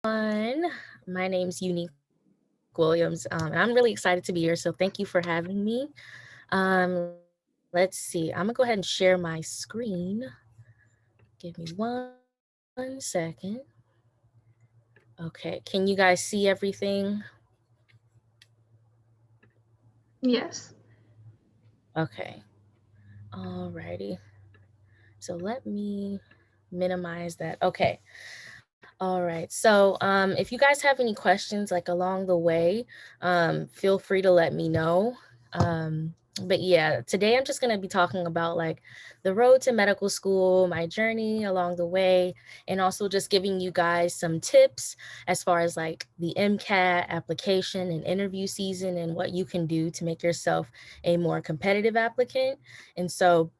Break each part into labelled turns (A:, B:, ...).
A: My name's Eunique Williams, and I'm really excited to be here. So thank you for having me. Let's see. I'm gonna go ahead and share my screen. Give me 1 second. Okay, can you guys see everything?
B: Yes.
A: Okay, alrighty. So let me minimize that. Okay. All right. So, if you guys have any questions like along the way, feel free to let me know. But yeah, today I'm just going to be talking about like the road to medical school, my journey along the way, and also just giving you guys some tips as far as like the MCAT application and interview season and what you can do to make yourself a more competitive applicant. And so,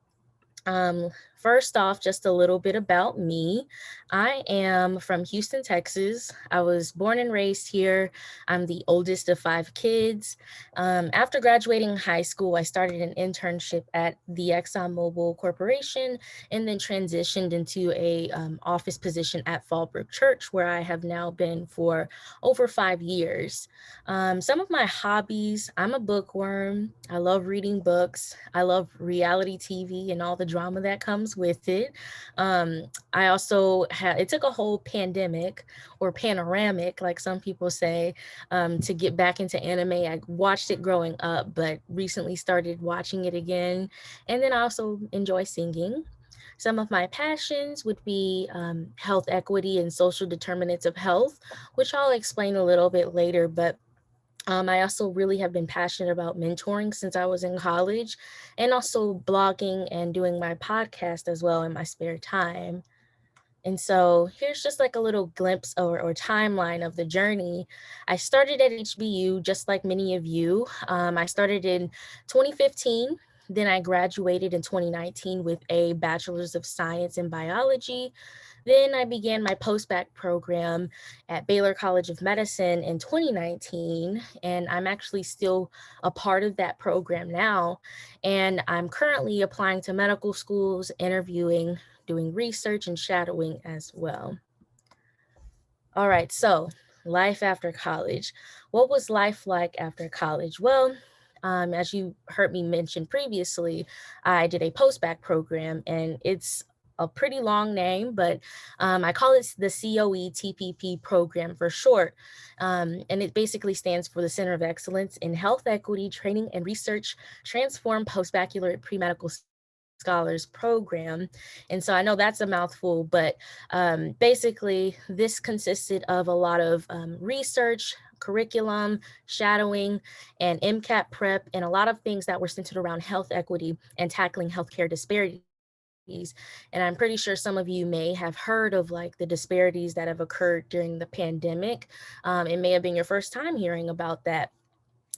A: um, first off, just a little bit about me. I am from Houston, Texas. I was born and raised here. I'm the oldest of five kids. After graduating high school, I started an internship at the ExxonMobil Corporation and then transitioned into a office position at Fallbrook Church, where I have now been for over 5 years. Some of my hobbies, I'm a bookworm. I love reading books. I love reality TV and all the drama that comes with it. I also had, it took a whole pandemic or panoramic, like some people say, to get back into anime. I watched it growing up, but recently started watching it again. And then I also enjoy singing. Some of my passions would be health equity and social determinants of health, which I'll explain a little bit later. But I also really have been passionate about mentoring since I was in college and also blogging and doing my podcast as well in my spare time. And so here's just like a little glimpse or timeline of the journey. I started at HBU just like many of you. I started in 2015. Then I graduated in 2019 with a bachelor's of science in biology. Then I began my post-bac program at Baylor College of Medicine in 2019, and I'm actually still a part of that program now. And I'm currently applying to medical schools, interviewing, doing research, and shadowing as well. All right, so life after college. What was life like after college? Well, as you heard me mention previously, I did a post-bac program, and it's a pretty long name, but I call it the COE TPP program for short. And it basically stands for the Center of Excellence in Health Equity Training and Research Transform Postbaccalaureate Pre-Medical Scholars Program. And so I know that's a mouthful, but basically, this consisted of a lot of research, curriculum, shadowing, and MCAT prep, and a lot of things that were centered around health equity and tackling healthcare disparities. And I'm pretty sure some of you may have heard of like the disparities that have occurred during the pandemic. It may have been your first time hearing about that.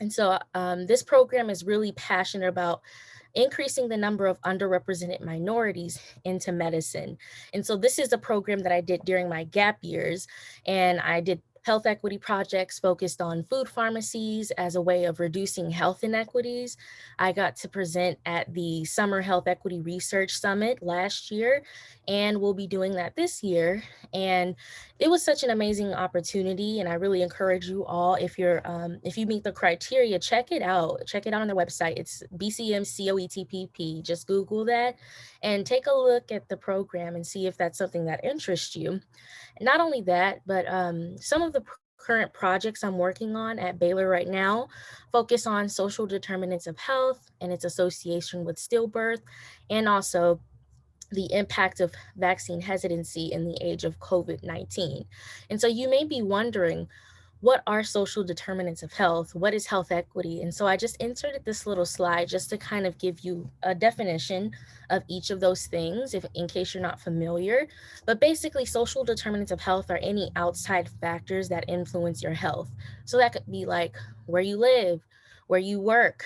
A: And so this program is really passionate about increasing the number of underrepresented minorities into medicine. And so this is a program that I did during my gap years, and I did health equity projects focused on food pharmacies as a way of reducing health inequities. I got to present at the Summer Health Equity Research Summit last year, and we'll be doing that this year. And it was such an amazing opportunity, and I really encourage you all, if you meet the criteria, check it out on their website. It's BCMCOETPP. Just Google that and take a look at the program and see if that's something that interests you. Not only that, but some of the current projects I'm working on at Baylor right now focus on social determinants of health and its association with stillbirth, and also the impact of vaccine hesitancy in the age of COVID-19. And so you may be wondering, what are social determinants of health? What is health equity? And so I just inserted this little slide just to kind of give you a definition of each of those things, if in case you're not familiar. But basically, social determinants of health are any outside factors that influence your health. So that could be like where you live, where you work,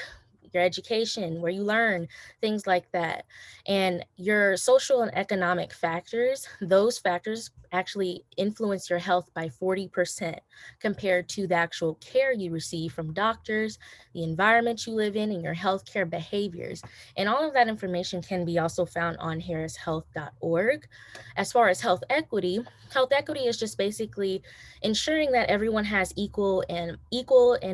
A: your education, where you learn, things like that. And your social and economic factors, those factors actually influence your health by 40% compared to the actual care you receive from doctors, the environment you live in, and your healthcare behaviors. And all of that information can be also found on harrishealth.org. As far as health equity is just basically ensuring that everyone has equal and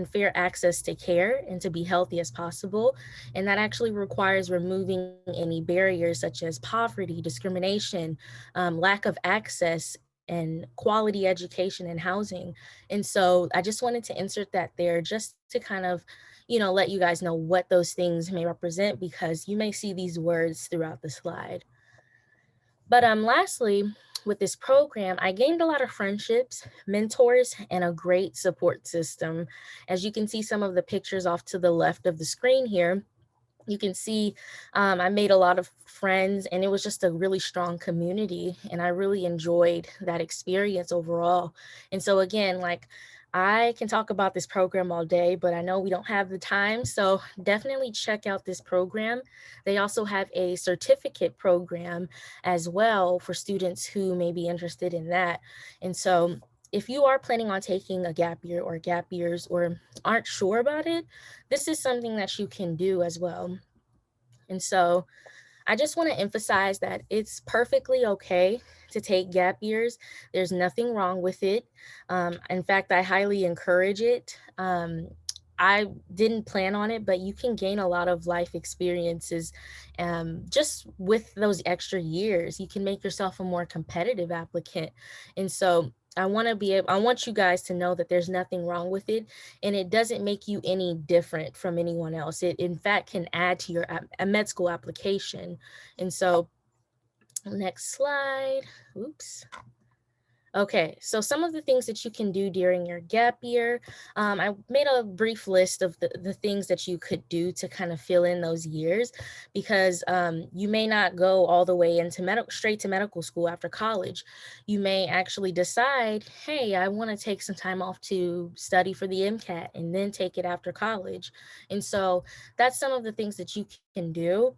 A: fair access to care and to be healthy as possible. And that actually requires removing any barriers such as poverty, discrimination, lack of access, and quality education and housing. And so I just wanted to insert that there just to kind of, let you guys know what those things may represent, because you may see these words throughout the slide. But lastly, with this program, I gained a lot of friendships, mentors, and a great support system. As you can see some of the pictures off to the left of the screen here, you can see I made a lot of friends, and it was just a really strong community, and I really enjoyed that experience overall. And so again, like, I can talk about this program all day, but I know we don't have the time, so definitely check out this program. They also have a certificate program as well for students who may be interested in that. And so if you are planning on taking a gap year or gap years, or aren't sure about it, this is something that you can do as well. And so I just want to emphasize that it's perfectly okay to take gap years. There's nothing wrong with it. In fact, I highly encourage it. I didn't plan on it, but you can gain a lot of life experiences just with those extra years. You can make yourself a more competitive applicant. And so I want you guys to know that there's nothing wrong with it, and it doesn't make you any different from anyone else. It, in fact, can add to your a med school application. And so, next slide. Oops. Okay, so some of the things that you can do during your gap year, I made a brief list of the things that you could do to kind of fill in those years, because you may not go all the way into straight to medical school after college. You may actually decide, hey, I want to take some time off to study for the MCAT and then take it after college. And so that's some of the things that you can do.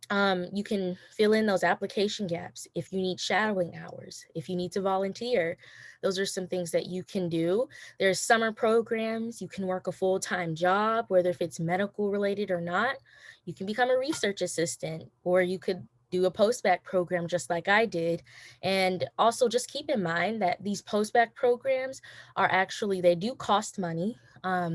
A: You can fill in those application gaps if you need shadowing hours, if you need to volunteer. Those are some things that you can do. There's summer programs. You can work a full-time job, whether if it's medical related or not. You can become a research assistant, or you could do a post-bac program just like I did. And also just keep in mind that these post-bac programs are actually, they do cost money.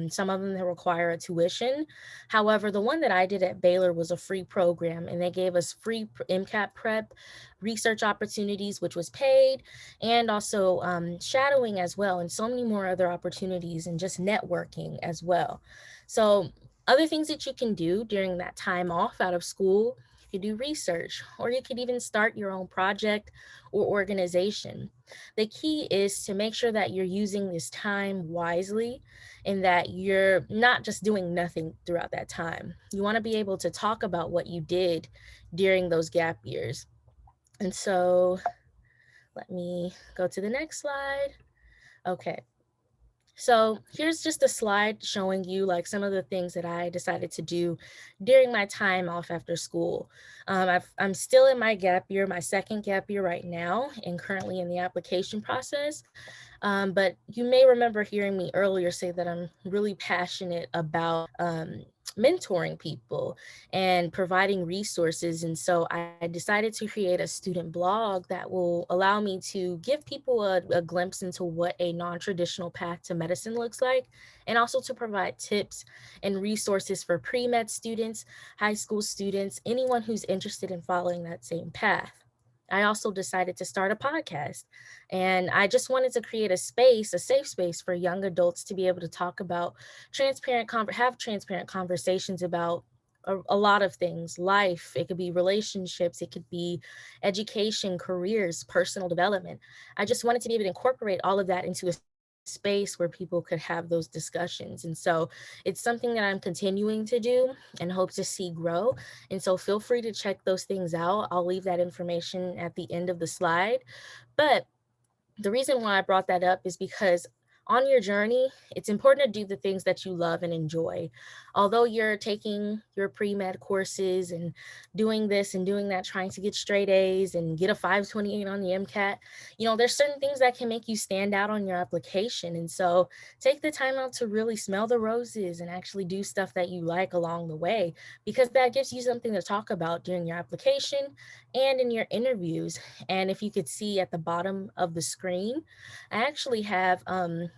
A: Some of them, they require a tuition. However, the one that I did at Baylor was a free program, and they gave us free MCAT prep, research opportunities, which was paid, and also shadowing as well, and so many more other opportunities, and just networking as well. So other things that you can do during that time off out of school, you could do research, or you could even start your own project or organization. The key is to make sure that you're using this time wisely, and that you're not just doing nothing throughout that time. You want to be able to talk about what you did during those gap years. And so let me go to the next slide. Okay. So here's just a slide showing you like some of the things that I decided to do during my time off after school. I'm still in my gap year, my second gap year right now, and currently in the application process. But you may remember hearing me earlier say that I'm really passionate about mentoring people and providing resources. And so I decided to create a student blog that will allow me to give people a glimpse into what a non-traditional path to medicine looks like, and also to provide tips and resources for pre-med students, high school students, anyone who's interested in following that same path. I also decided to start a podcast, and I just wanted to create a space, a safe space for young adults to be able to talk about have transparent conversations about a lot of things, life. It could be relationships, it could be education, careers, personal development. I just wanted to be able to incorporate all of that into a space where people could have those discussions. And so it's something that I'm continuing to do and hope to see grow. And so feel free to check those things out. I'll leave that information at the end of the slide. But the reason why I brought that up is because on your journey, it's important to do the things that you love and enjoy. Although you're taking your pre med courses and doing this and doing that, trying to get straight A's and get a 528 on the MCAT, there's certain things that can make you stand out on your application. And so take the time out to really smell the roses and actually do stuff that you like along the way, because that gives you something to talk about during your application and in your interviews. And if you could see at the bottom of the screen, I actually have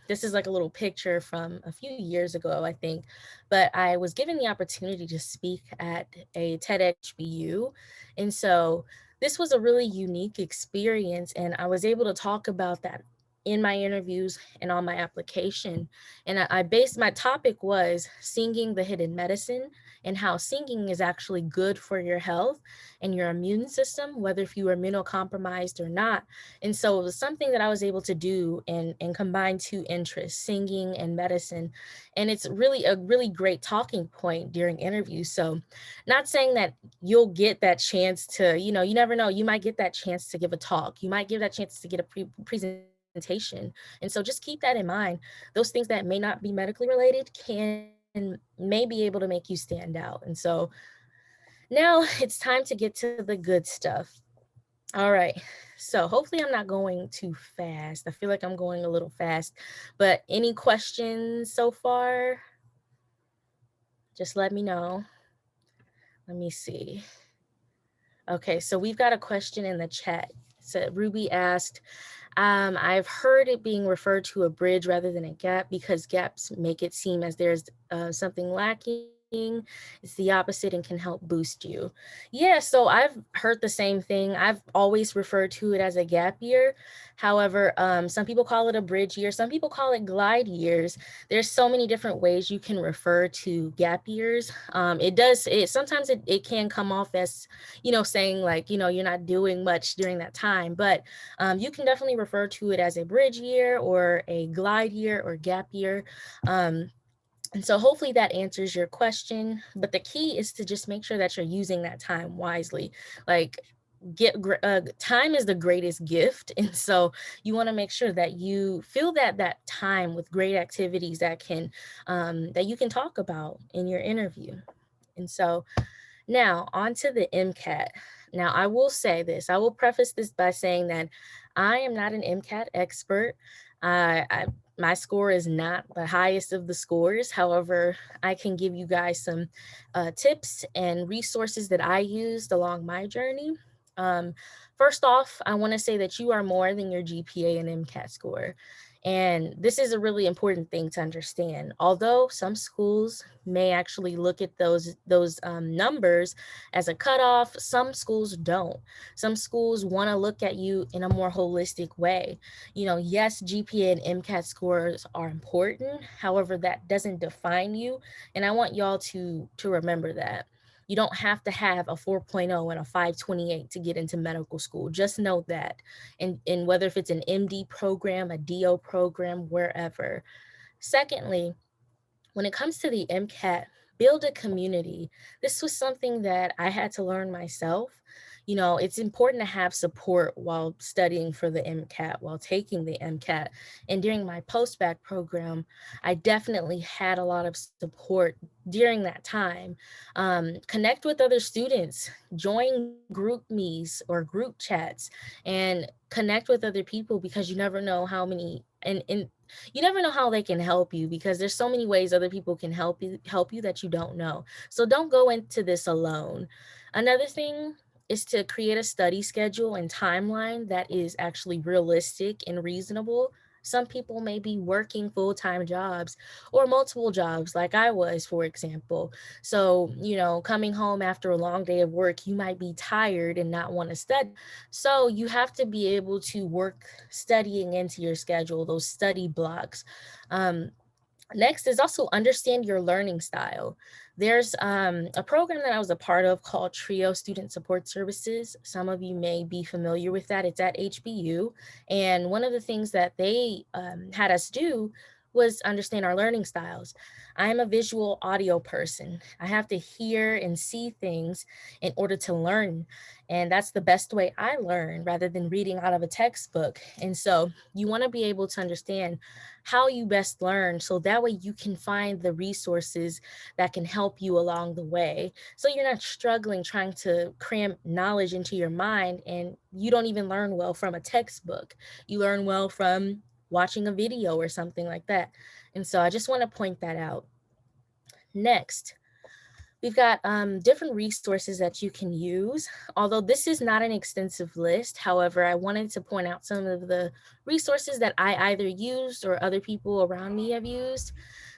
A: this is like a little picture from a few years ago, I think, but I was given the opportunity to speak at a TEDxBU. And so this was a really unique experience, and I was able to talk about that in my interviews and on my application. And I based my topic was singing the hidden medicine, and how singing is actually good for your health and your immune system, whether if you are immunocompromised or not. And so it was something that I was able to do and combine two interests, singing and medicine. And it's really a really great talking point during interviews. So not saying that you'll get that chance to, you never know, you might get that chance to give a talk. You might give that chance to get a presentation. And so just keep that in mind. Those things that may not be medically related may be able to make you stand out. And so now it's time to get to the good stuff. All right. So hopefully I'm not going too fast. I feel like I'm going a little fast, but any questions so far? Just let me know. Let me see. Okay, so we've got a question in the chat. So Ruby asked, I've heard it being referred to a bridge rather than a gap because gaps make it seem as there's something lacking. It's the opposite and can help boost you. Yeah, so I've heard the same thing. I've always referred to it as a gap year. However, some people call it a bridge year. Some people call it glide years. There's so many different ways you can refer to gap years. Sometimes it can come off as, saying like, you're not doing much during that time, but you can definitely refer to it as a bridge year or a glide year or gap year. And so hopefully that answers your question. But the key is to just make sure that you're using that time wisely. Like time is the greatest gift, and so you want to make sure that you fill that time with great activities that you can talk about in your interview. And so now, on to the MCAT. Now, I will say this. I will preface this by saying that I am not an MCAT expert. My score is not the highest of the scores. However, I can give you guys some tips and resources that I used along my journey. Um, First off, I want to say that you are more than your GPA and MCAT score. And this is a really important thing to understand. Although some schools may actually look at those numbers as a cutoff, some schools don't. Some schools want to look at you in a more holistic way. Yes, GPA and MCAT scores are important. However, that doesn't define you, and I want y'all to remember that. You don't have to have a 4.0 and a 528 to get into medical school. Just know that. And whether if it's an MD program, a DO program, wherever. Secondly, when it comes to the MCAT, build a community. This was something that I had to learn myself. It's important to have support while studying for the MCAT, while taking the MCAT. And during my post-bac program, I definitely had a lot of support during that time. Connect with other students, join group me's or group chats, and connect with other people, because you never know how many and you never know how they can help you, because there's so many ways other people can help you that you don't know. So don't go into this alone. Another thing is to create a study schedule and timeline that is actually realistic and reasonable. Some people may be working full-time jobs or multiple jobs, like I was, for example. So, coming home after a long day of work, you might be tired and not want to study. So you have to be able to work studying into your schedule, those study blocks. Um, Next is also understand your learning style. There's a program that I was a part of called Trio Student Support Services. Some of you may be familiar with that. It's at HBU. And one of the things that they had us do was understand our learning styles. I'm a visual audio person. I have to hear and see things in order to learn. And that's the best way I learn rather than reading out of a textbook. And so you want to be able to understand how you best learn so that way you can find the resources that can help you along the way. So you're not struggling trying to cram knowledge into your mind and you don't even learn well from a textbook. You learn well from watching a video or something like that. And so I just want to point that out. Next, we've got different resources that you can use. Although this is not an extensive list, however, I wanted to point out some of the resources that I either used or other people around me have used.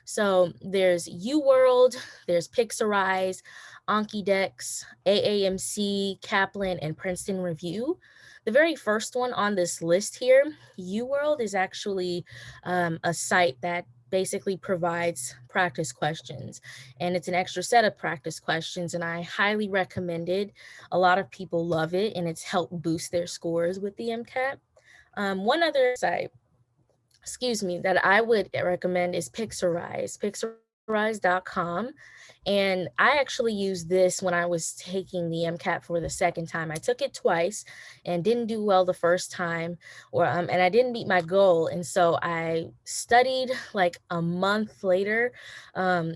A: So there's UWorld, there's Pixarize, Ankidex, AAMC, Kaplan, and Princeton Review. The very first one on this list here, UWorld, is actually a site that basically provides practice questions, and it's an extra set of practice questions, and I highly recommend it. A lot of people love it, and it's helped boost their scores with the MCAT. One other site, excuse me, that I would recommend is Pixarize, pixarize.com. And I actually used this when I was taking the MCAT for the second time. I took it twice and didn't do well the first time, and I didn't meet my goal. And so I studied like a month later,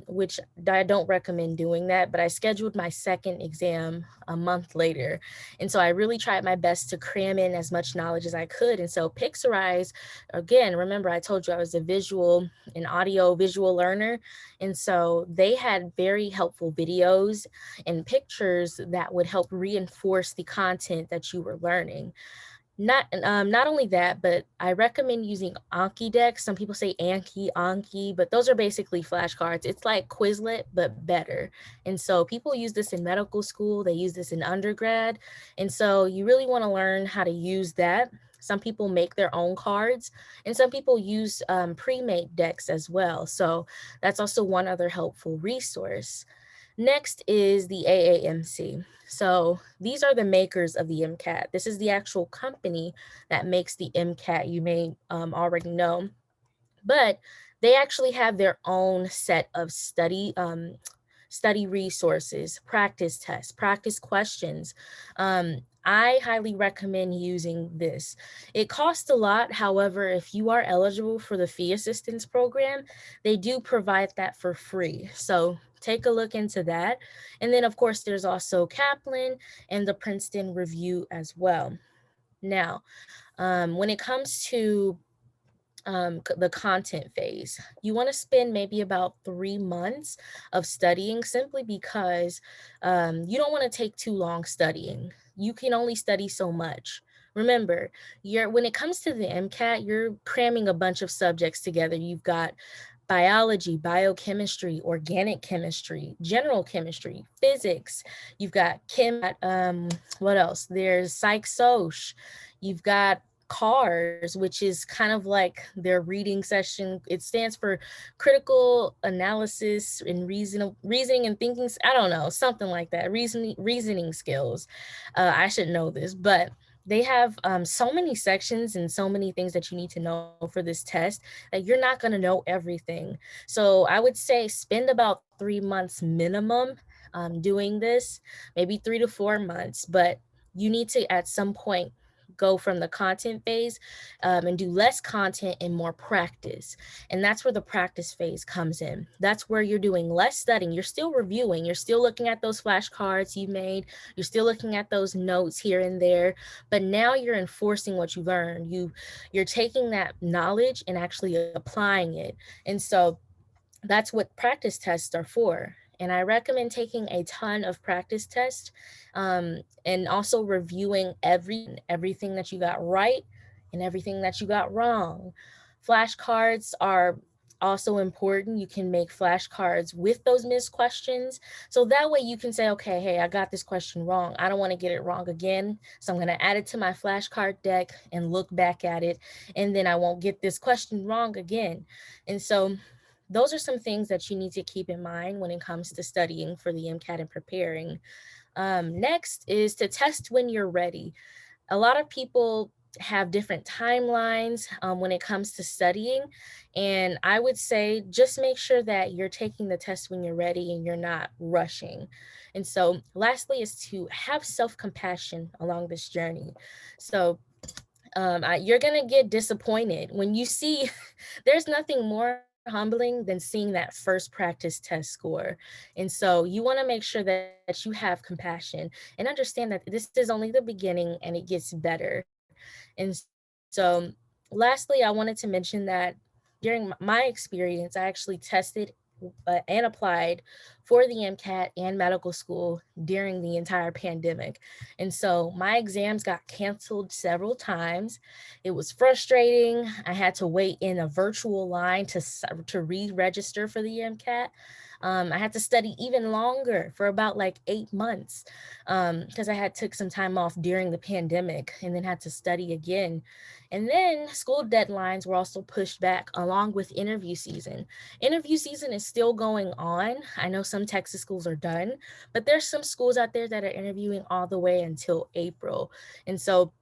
A: which I don't recommend doing that, but I scheduled my second exam a month later. And so I really tried my best to cram in as much knowledge as I could. And so Pixarize, again, remember I told you I was a visual and audio visual learner. And so they had very helpful videos and pictures that would help reinforce the content that you were learning. Not only that, but I recommend using Anki decks. Some people say Anki, but those are basically flashcards. It's like Quizlet, but better. And so people use this in medical school. They use this in undergrad. And so you really want to learn how to use that. Some people make their own cards, and some people use pre-made decks as well. So that's also one other helpful resource. Next is the AAMC. So these are the makers of the MCAT. This is the actual company that makes the MCAT. You may already know, but they actually have their own set of study resources, practice tests, practice questions. I highly recommend using this. It costs a lot. However, if you are eligible for the fee assistance program, they do provide that for free. So take a look into that. And then, of course, there's also Kaplan and the Princeton Review as well. Now, when it comes to the content phase, you want to spend maybe about 3 months of studying simply because you don't want to take too long studying. You can only study so much. Remember, when it comes to the MCAT, you're cramming a bunch of subjects together. You've got biology, biochemistry, organic chemistry, general chemistry, physics. You've got what else? There's psych soc. You've got CARS, which is kind of like their reading session. It stands for critical analysis and reasoning and thinking. I don't know, something like that. Reasoning skills. I should know this, but they have so many sections and so many things that you need to know for this test that you're not going to know everything. So I would say spend about 3 months minimum doing this, maybe 3 to 4 months, but you need to at some point go from the content phase and do less content and more practice. And that's where the practice phase comes in. That's where you're doing less studying. You're still reviewing. You're still looking at those flashcards you made. You're still looking at those notes here and there. But now you're enforcing what you learned. You're taking that knowledge and actually applying it. And so that's what practice tests are for. And I recommend taking a ton of practice tests and also reviewing everything that you got right and everything that you got wrong. Flashcards are also important. You can make flashcards with those missed questions. So that way you can say, okay, hey, I got this question wrong. I don't want to get it wrong again. So I'm going to add it to my flashcard deck and look back at it. And then I won't get this question wrong again. And so those are some things that you need to keep in mind when it comes to studying for the MCAT and preparing. Next is to test when you're ready. A lot of people have different timelines when it comes to studying. And I would say just make sure that you're taking the test when you're ready and you're not rushing. And so, lastly, is to have self compassion along this journey. So, you're going to get disappointed when you see there's nothing more humbling than seeing that first practice test score. And so you want to make sure that you have compassion and understand that this is only the beginning and it gets better. And so lastly, I wanted to mention that during my experience, I actually tested and applied for the MCAT and medical school during the entire pandemic. And so my exams got canceled several times. It was frustrating. I had to wait in a virtual line to re-register for the MCAT. I had to study even longer for about like 8 months because I had took some time off during the pandemic and then had to study again. And then school deadlines were also pushed back along with interview season. Interview season is still going on. I know some Texas schools are done, but there's some schools out there that are interviewing all the way until April. And so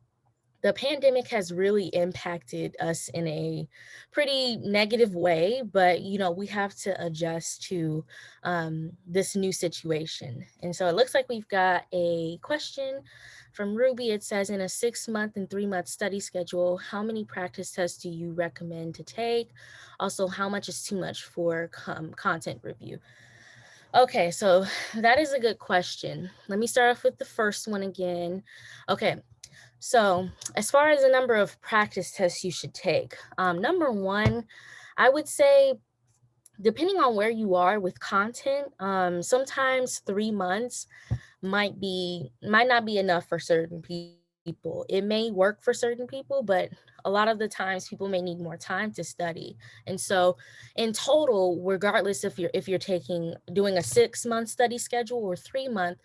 A: the pandemic has really impacted us in a pretty negative way, but we have to adjust to this new situation. And so it looks like we've got a question from Ruby. It says, in a 6 month and 3 month study schedule, how many practice tests do you recommend to take? Also, how much is too much for content review? Okay, so that is a good question. Let me start off with the first one again. Okay, so, as far as the number of practice tests you should take, number one, I would say, depending on where you are with content, sometimes 3 months might not be enough for certain people. It may work for certain people, but a lot of the times people may need more time to study. And so, in total, regardless if you're taking doing a 6 month study schedule or 3 month,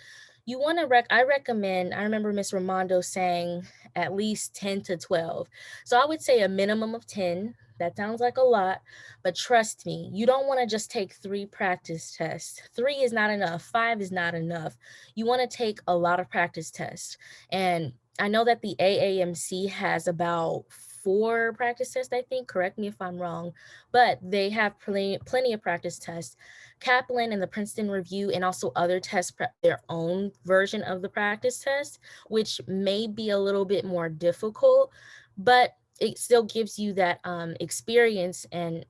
A: you want to I recommend, I remember Miss Ramondo saying at least 10 to 12. So I would say a minimum of 10. That sounds like a lot, but trust me, you don't want to just take 3 practice tests. 3 is not enough. 5 is not enough. You want to take a lot of practice tests. And I know that the AAMC has about 4 practice tests, I think. Correct me if I'm wrong, but they have plenty of practice tests. Kaplan and the Princeton Review and also other tests their own version of the practice test, which may be a little bit more difficult, but it still gives you that experience, and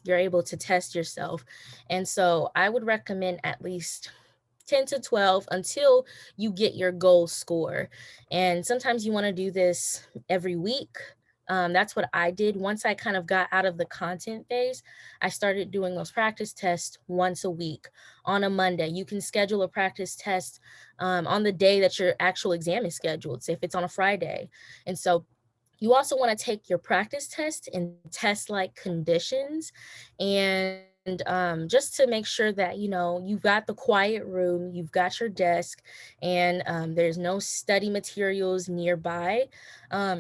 A: you're able to test yourself. And so I would recommend at least 10 to 12 until you get your goal score. And sometimes you want to do this every week. That's what I did. Once I kind of got out of the content phase, I started doing those practice tests once a week on a Monday. You can schedule a practice test on the day that your actual exam is scheduled, say if it's on a Friday. And so you also want to take your practice test in test like conditions, and just to make sure that you've got the quiet room, you've got your desk, and there's no study materials nearby.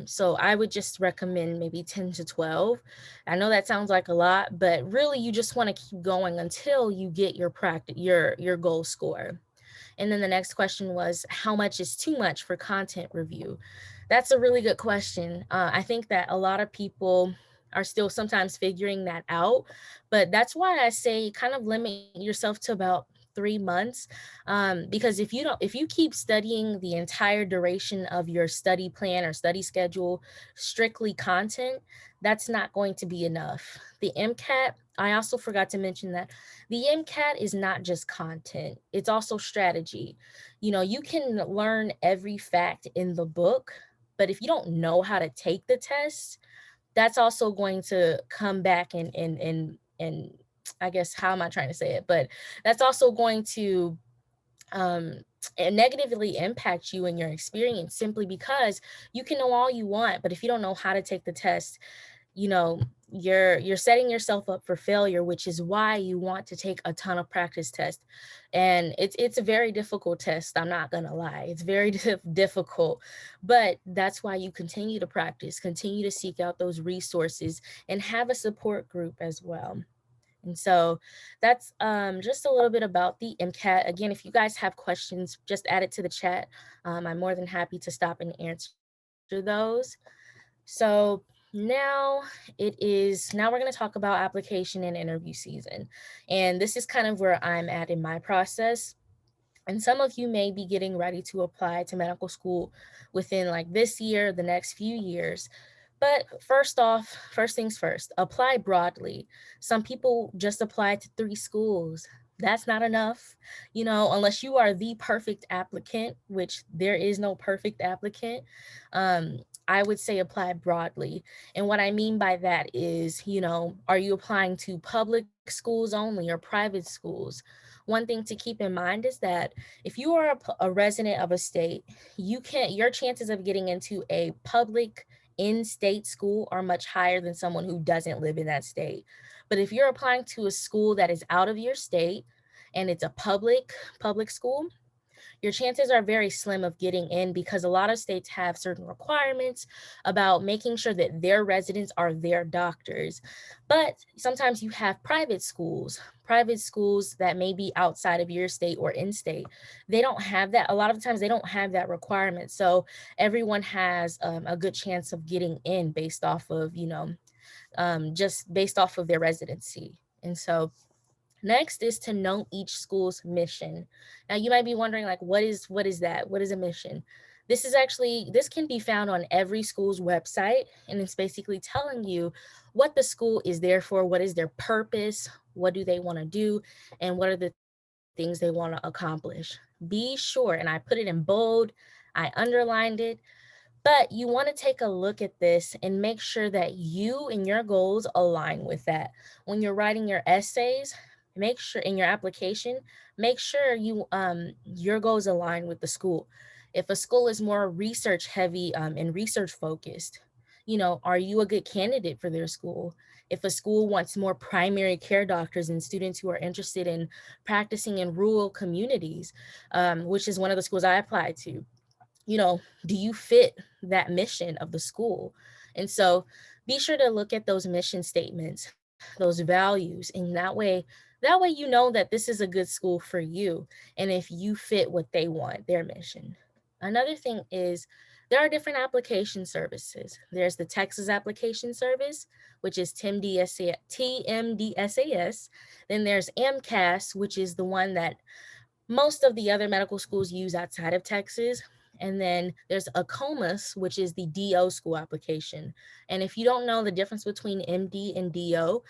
A: So I would just recommend maybe 10 to 12. I know that sounds like a lot, but really you just want to keep going until you get your your goal score. And then the next question was, how much is too much for content review? That's a really good question. I think that a lot of people are still sometimes figuring that out, but that's why I say kind of limit yourself to about 3 months, because if you keep studying the entire duration of your study plan or study schedule strictly content, that's not going to be enough. The MCAT, I also forgot to mention that the MCAT is not just content, it's also strategy. You can learn every fact in the book, but if you don't know how to take the test, that's also going to come back and I guess, how am I trying to say it? But that's also going to um and negatively impact you and your experience, simply because you can know all you want, but if you don't know how to take the test, you know you're setting yourself up for failure, which is why you want to take a ton of practice tests. And it's a very difficult test, I'm not gonna lie, it's very difficult, but that's why you continue to practice, continue to seek out those resources, and have a support group as well. And so that's just a little bit about the MCAT. Again, if you guys have questions, just add it to the chat. I'm more than happy to stop and answer those. So now now we're going to talk about application and interview season. And this is kind of where I'm at in my process. And some of you may be getting ready to apply to medical school within like this year, the next few years. But first things first, apply broadly. Some people just apply to 3 schools. That's not enough, unless you are the perfect applicant, which there is no perfect applicant. I would say apply broadly. And what I mean by that is, are you applying to public schools only or private schools? One thing to keep in mind is that if you are a resident of a state, your chances of getting into a public in-state school are much higher than someone who doesn't live in that state. But if you're applying to a school that is out of your state and it's a public school, your chances are very slim of getting in because a lot of states have certain requirements about making sure that their residents are their doctors. But sometimes you have private schools that may be outside of your state or in state. They don't have that. A lot of the times they don't have that requirement. So everyone has a good chance of getting in based off of, just based off of their residency. And so next is to know each school's mission. Now you might be wondering like what is that? What is a mission? This can be found on every school's website, and it's basically telling you what the school is there for, what is their purpose, what do they want to do, and what are the things they want to accomplish. Be sure, and I put it in bold, I underlined it, but you want to take a look at this and make sure that you and your goals align with that. When you're writing your essays, make sure in your application, make sure your goals align with the school. If a school is more research heavy and research focused, are you a good candidate for their school? If a school wants more primary care doctors and students who are interested in practicing in rural communities, which is one of the schools I applied to, do you fit that mission of the school? And so be sure to look at those mission statements, those values, and that way you know that this is a good school for you and if you fit what they want, their mission. Another thing is there are different application services. There's the Texas application service, which is TMDSAS. Then there's AMCAS, which is the one that most of the other medical schools use outside of Texas. And then there's ACOMAS, which is the DO school application. And if you don't know the difference between MD and DO,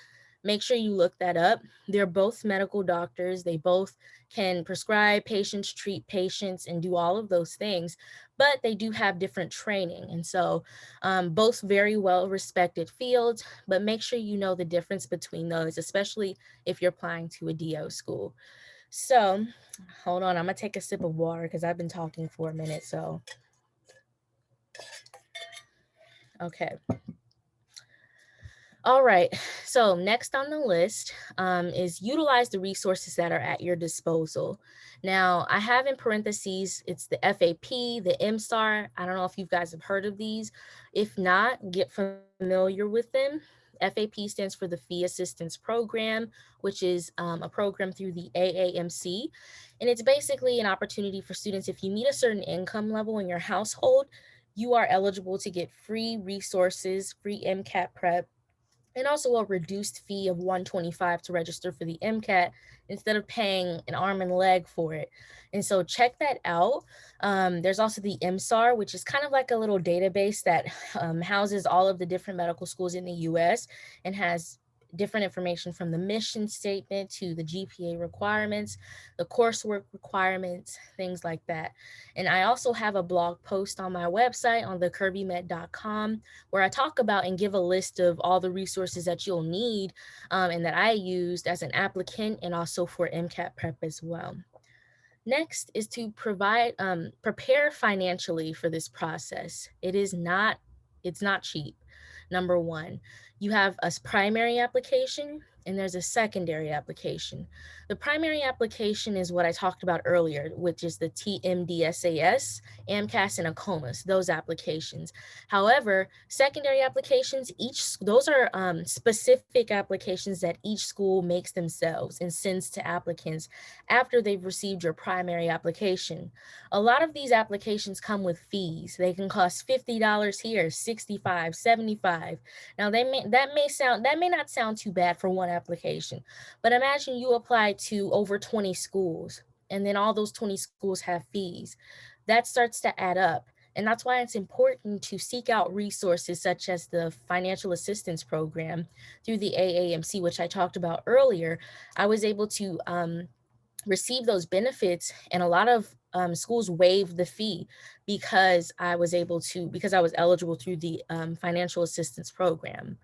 A: make sure you look that up. They're both medical doctors. They both can prescribe patients, treat patients, and do all of those things, but they do have different training. And so both very well respected fields, but make sure you know the difference between those, especially if you're applying to a DO school. So, hold on, I'm gonna take a sip of water because I've been talking for a minute. So, okay. All right. So, next on the list is utilize the resources that are at your disposal. Now, I have in parentheses, it's the FAP, the MSTAR. I don't know if you guys have heard of these. If not, get familiar with them. FAP stands for the Fee Assistance Program, which is a program through the AAMC. And it's basically an opportunity for students, if you meet a certain income level in your household, you are eligible to get free resources, free MCAT prep, and also a reduced fee of $125 to register for the MCAT instead of paying an arm and leg for it. And so check that out. There's also the MSAR, which is kind of like a little database that houses all of the different medical schools in the US and has different information from the mission statement to the GPA requirements, the coursework requirements, things like that. And I also have a blog post on my website on thekirbymed.com where I talk about and give a list of all the resources that you'll need and that I used as an applicant and also for MCAT prep as well. Next is to prepare financially for this process. It's not cheap. Number one, You have a primary application and there's a secondary application. The primary application is what I talked about earlier, which is the TMDSAS, AMCAS, and ACOMAS, those applications. However, secondary applications, those are specific applications that each school makes themselves and sends to applicants after they've received your primary application. A lot of these applications come with fees. They can cost $50 here, 65, 75. Now that may not sound too bad for one application, but imagine you apply to over 20 schools and then all those 20 schools have fees. That starts to add up. And that's why it's important to seek out resources such as the Financial Assistance Program through the AAMC, which I talked about earlier. I was able to receive those benefits, and a lot of schools waived the fee because I was eligible through the Financial Assistance Program.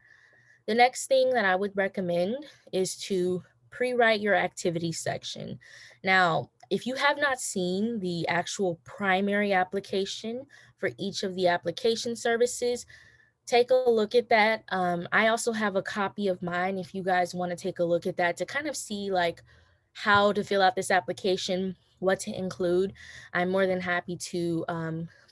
A: The next thing that I would recommend is to pre-write your activity section. Now, if you have not seen the actual primary application for each of the application services, take a look at that. I also have a copy of mine if you guys want to take a look at that to kind of see like how to fill out this application, what to include. I'm more than happy to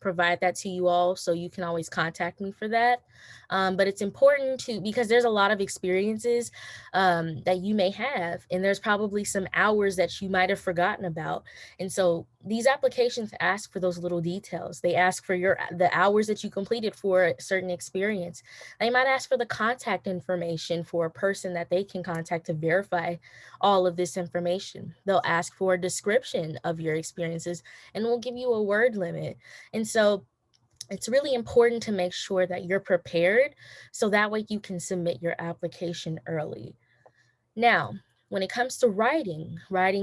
A: provide that to you all, so you can always contact me for that. But it's important to, because there's a lot of experiences that you may have, and there's probably some hours that you might have forgotten about. And so these applications ask for those little details. They ask for the hours that you completed for a certain experience. They might ask for the contact information for a person that they can contact to verify all of this information. They'll ask for a description of your experiences and will give you a word limit. And so it's really important to make sure that you're prepared so that way you can submit your application early. Now, when it comes to writing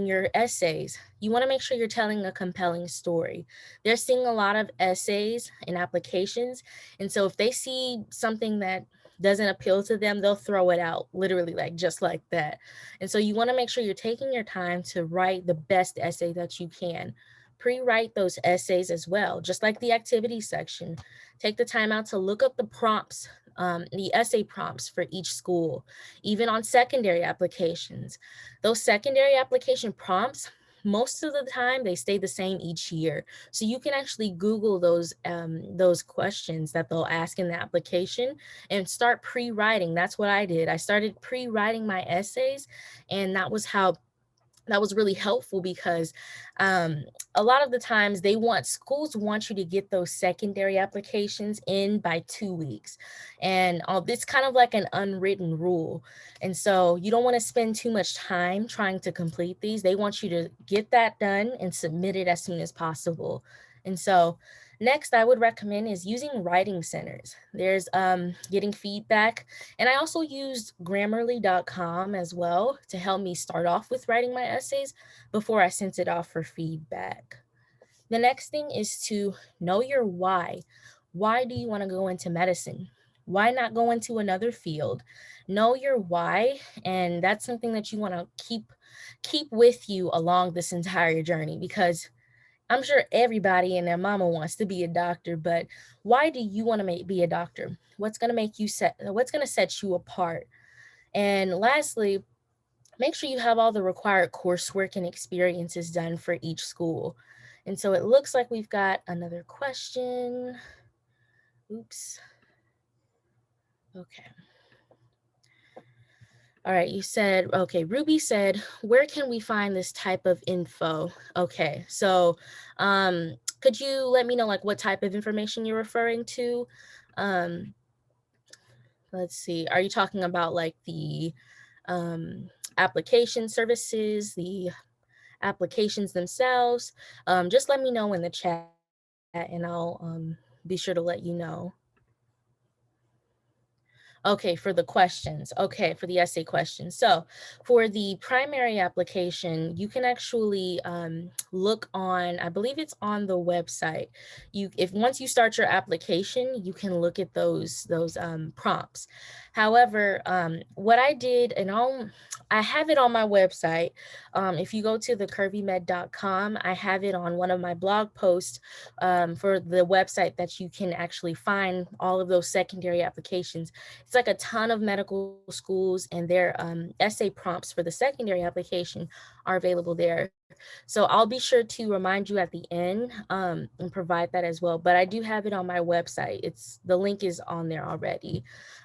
A: your essays, you want to make sure you're telling a compelling story. They're seeing a lot of essays and applications. And so if they see something that doesn't appeal to them, they'll throw it out literally, like just like that. And so you want to make sure you're taking your time to write the best essay that you can. Pre-write those essays as well, just like the activity section. Take the time out to look up the prompts, the essay prompts for each school, even on secondary applications. Those secondary application prompts, most of the time they stay the same each year. So you can actually Google those questions that they'll ask in the application and start pre-writing. That's what I did. I started pre-writing my essays, and that was really helpful because um, a lot of the times schools want you to get those secondary applications in by 2 weeks, and it's kind of like an unwritten rule. And so you don't want to spend too much time trying to complete these. They want you to get that done and submit it as soon as possible. And so next I would recommend is using writing centers. There's getting feedback, and I also used grammarly.com as well to help me start off with writing my essays before I sent it off for feedback. The next thing is to know your why. Why do you want to go into medicine? Why not go into another field? Know your why, and that's something that you want to keep with you along this entire journey, because I'm sure everybody and their mama wants to be a doctor, but why do you want to be a doctor? What's going to set you apart? And lastly, make sure you have all the required coursework and experiences done for each school. And so it looks like we've got another question. Oops. Okay. All right, Ruby said, where can we find this type of info? Okay, so could you let me know like what type of information you're referring to? Um, let's see, are you talking about like the application services, the applications themselves? Just let me know in the chat and I'll be sure to let you know. Okay, for the questions. Okay, for the essay questions. So for the primary application, you can actually look on, I believe it's on the website. If once you start your application, you can look at those prompts. However, what I did, and I have it on my website. If you go to thecurvymed.com, I have it on one of my blog posts for the website that you can actually find all of those secondary applications. It's like a ton of medical schools, and their essay prompts for the secondary application are available there. So I'll be sure to remind you at the end and provide that as well. But I do have it on my website. It's the link is on there already.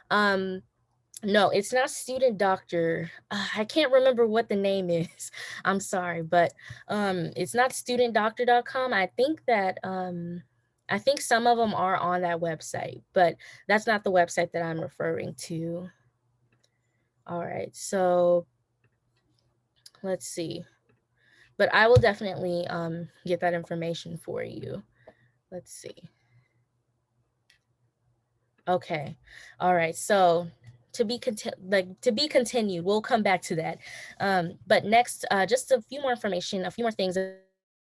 A: Um, no, it's not student doctor. I can't remember what the name is. I'm sorry, but it's not studentdoctor.com. I think some of them are on that website, but that's not the website that I'm referring to. All right, so let's see. But I will definitely get that information for you. Let's see. Okay. All right. So to be continued. We'll come back to that. But next, just a few more information, a few more things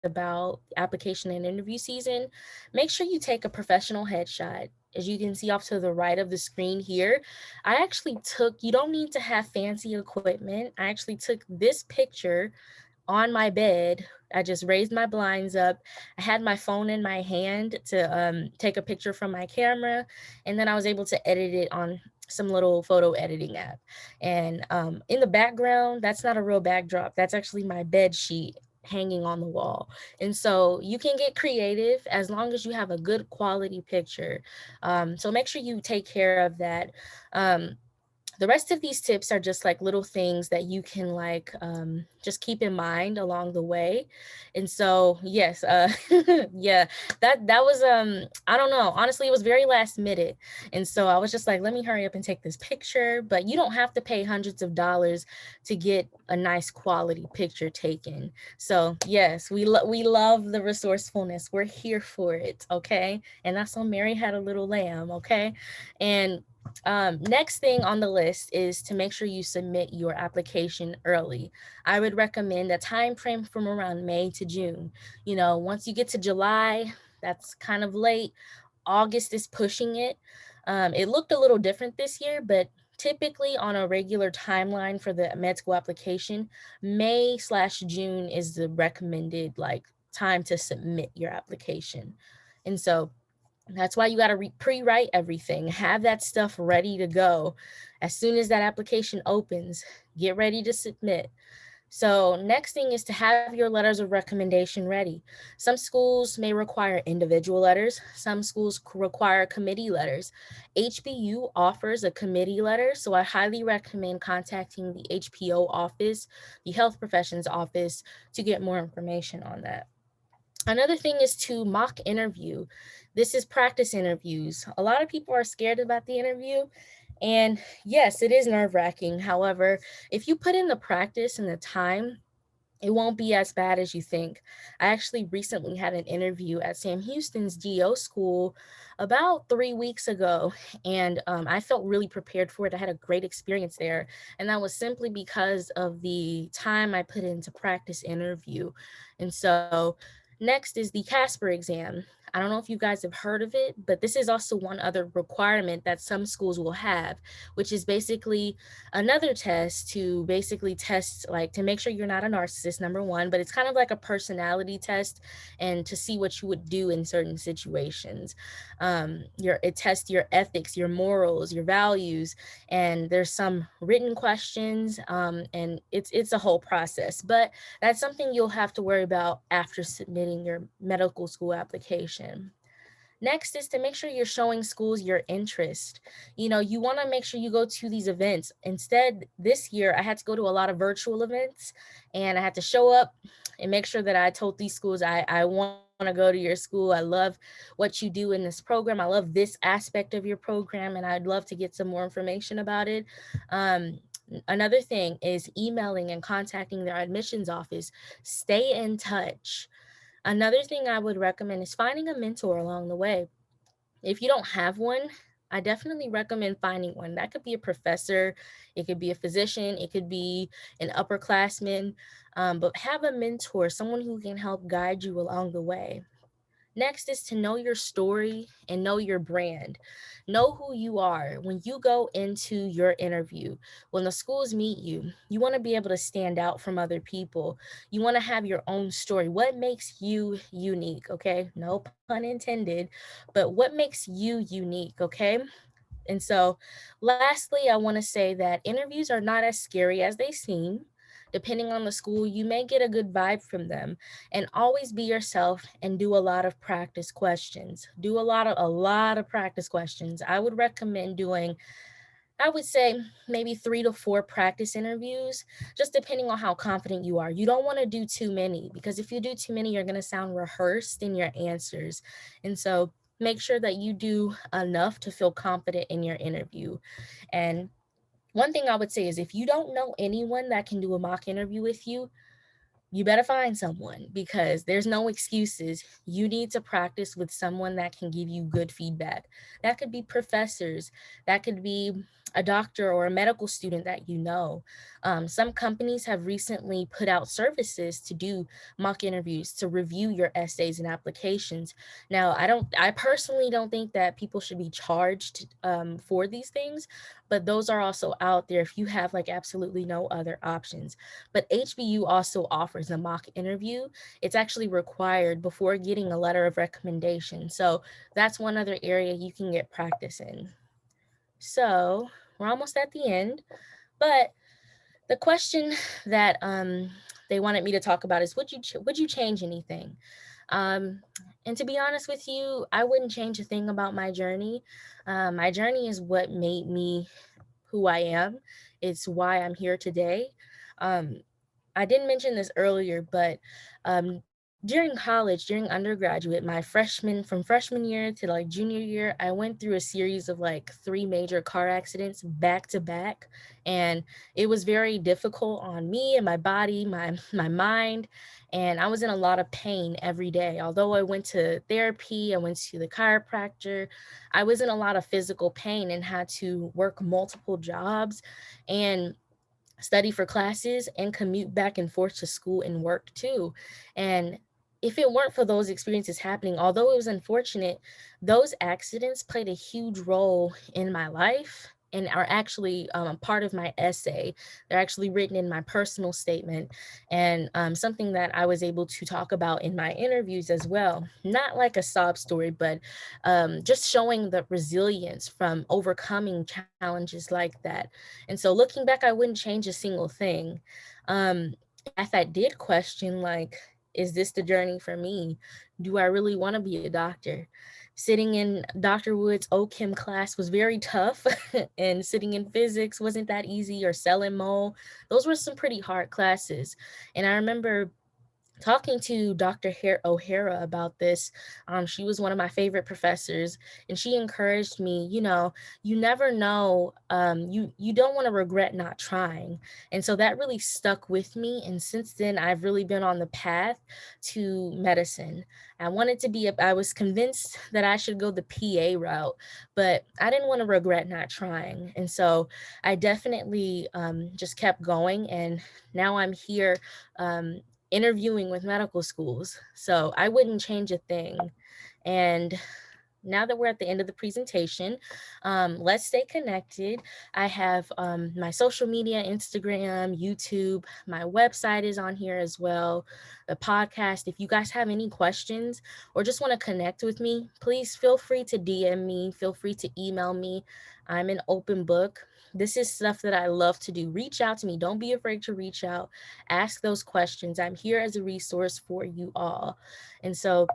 A: about application and interview season. Make sure you take a professional headshot. As you can see off to the right of the screen here, I actually took. You don't need to have fancy equipment. I actually took this picture on my bed. I just raised my blinds up. I had my phone in my hand to take a picture from my camera, and then I was able to edit it on some little photo editing app. And in the background, that's not a real backdrop. That's actually my bed sheet hanging on the wall. And so you can get creative as long as you have a good quality picture. So make sure you take care of that. Um, the rest of these tips are just like little things that you can like just keep in mind along the way. And so yes, yeah, that was I don't know, honestly it was very last minute, and so I was just like, let me hurry up and take this picture. But you don't have to pay hundreds of dollars to get a nice quality picture taken. So yes, we love the resourcefulness, we're here for it, okay? And that's on Mary Had a Little Lamb, okay? And next thing on the list is to make sure you submit your application early. I would recommend a time frame from around May to June. You know, once you get to July, that's kind of late. August is pushing it. It looked a little different this year, but typically on a regular timeline for the med school application, May/June is the recommended like time to submit your application. And so that's why you got to pre-write everything. Have that stuff ready to go. As soon as that application opens, get ready to submit. So, next thing is to have your letters of recommendation ready. Some schools may require individual letters, some schools require committee letters. HBU offers a committee letter, so I highly recommend contacting the HPO office, the health professions office, to get more information on that. Another thing is to mock interview. This is practice interviews. A lot of people are scared about the interview. And yes, it is nerve wracking. However, if you put in the practice and the time, it won't be as bad as you think. I actually recently had an interview at Sam Houston's GO school about 3 weeks ago, and I felt really prepared for it. I had a great experience there, and that was simply because of the time I put into practice interview. And so, next is the Casper exam. I don't know if you guys have heard of it, but this is also one other requirement that some schools will have, which is basically another test to basically test, like, to make sure you're not a narcissist, number one, but it's kind of like a personality test and to see what you would do in certain situations. It tests your ethics, your morals, your values, and there's some written questions, and it's a whole process. But that's something you'll have to worry about after submitting your medical school application. Next is to make sure you're showing schools your interest. You know, you want to make sure you go to these events. Instead, this year, I had to go to a lot of virtual events, and I had to show up and make sure that I told these schools, I want to go to your school. I love what you do in this program. I love this aspect of your program, and I'd love to get some more information about it. Um, Another thing is emailing and contacting their admissions office. Stay in touch. Another thing I would recommend is finding a mentor along the way. If you don't have one, I definitely recommend finding one. That could be a professor, it could be a physician, it could be an upperclassman, but have a mentor, someone who can help guide you along the way. Next is to know your story and know your brand. Know who you are. When you go into your interview, when the schools meet you, you want to be able to stand out from other people. You want to have your own story. What makes you unique? Okay. No pun intended, but what makes you unique? Okay. And so, lastly, I want to say that interviews are not as scary as they seem. Depending on the school, you may get a good vibe from them. And always be yourself and do a lot of practice questions. Do a lot of practice questions. I would recommend doing, I would say, maybe 3 to 4 practice interviews, just depending on how confident you are. You don't want to do too many, because if you do too many, you're going to sound rehearsed in your answers. And so make sure that you do enough to feel confident in your interview. And one thing I would say is, if you don't know anyone that can do a mock interview with you better find someone, because there's no excuses. You need to practice with someone that can give you good feedback. That could be professors, that could be a doctor or a medical student that you know. Some companies have recently put out services to do mock interviews, to review your essays and applications. Now, I personally don't think that people should be charged for these things, but those are also out there if you have like absolutely no other options. But HBU also offers a mock interview. It's actually required before getting a letter of recommendation. So that's one other area you can get practice in. So we're almost at the end, but the question that they wanted me to talk about is, would you change anything? Um, and to be honest with you, I wouldn't change a thing about my journey. My journey is what made me who I am. It's why I'm here today. Um, I didn't mention this earlier, but during college, during undergraduate, from freshman year to like junior year, I went through a series of like 3 major car accidents back to back, and it was very difficult on me and my body, my mind, and I was in a lot of pain every day. Although I went to therapy, I went to the chiropractor, I was in a lot of physical pain and had to work multiple jobs and study for classes and commute back and forth to school and work too. And if it weren't for those experiences happening, although it was unfortunate, those accidents played a huge role in my life and are actually a part of my essay. They're actually written in my personal statement, and something that I was able to talk about in my interviews as well. Not like a sob story, but just showing the resilience from overcoming challenges like that. And so looking back, I wouldn't change a single thing. And if I did question, like, is this the journey for me? Do I really want to be a doctor? Sitting in Dr. Wood's OChem class was very tough, and sitting in physics wasn't that easy, or cell and mole. Those were some pretty hard classes. And I remember talking to Dr. O'Hara about this. She was one of my favorite professors, and she encouraged me. You never know. You don't want to regret not trying, and so that really stuck with me. And since then, I've really been on the path to medicine. I was convinced that I should go the PA route, but I didn't want to regret not trying, and so I definitely just kept going, and now I'm here. Interviewing with medical schools. So I wouldn't change a thing. And now that we're at the end of the presentation, let's stay connected. I have my social media, Instagram, YouTube. My website is on here as well. The podcast. If you guys have any questions or just want to connect with me, please feel free to DM me. Feel free to email me. I'm an open book. This is stuff that I love to do. Reach out to me. Don't be afraid to reach out. Ask those questions. I'm here as a resource for you all. And so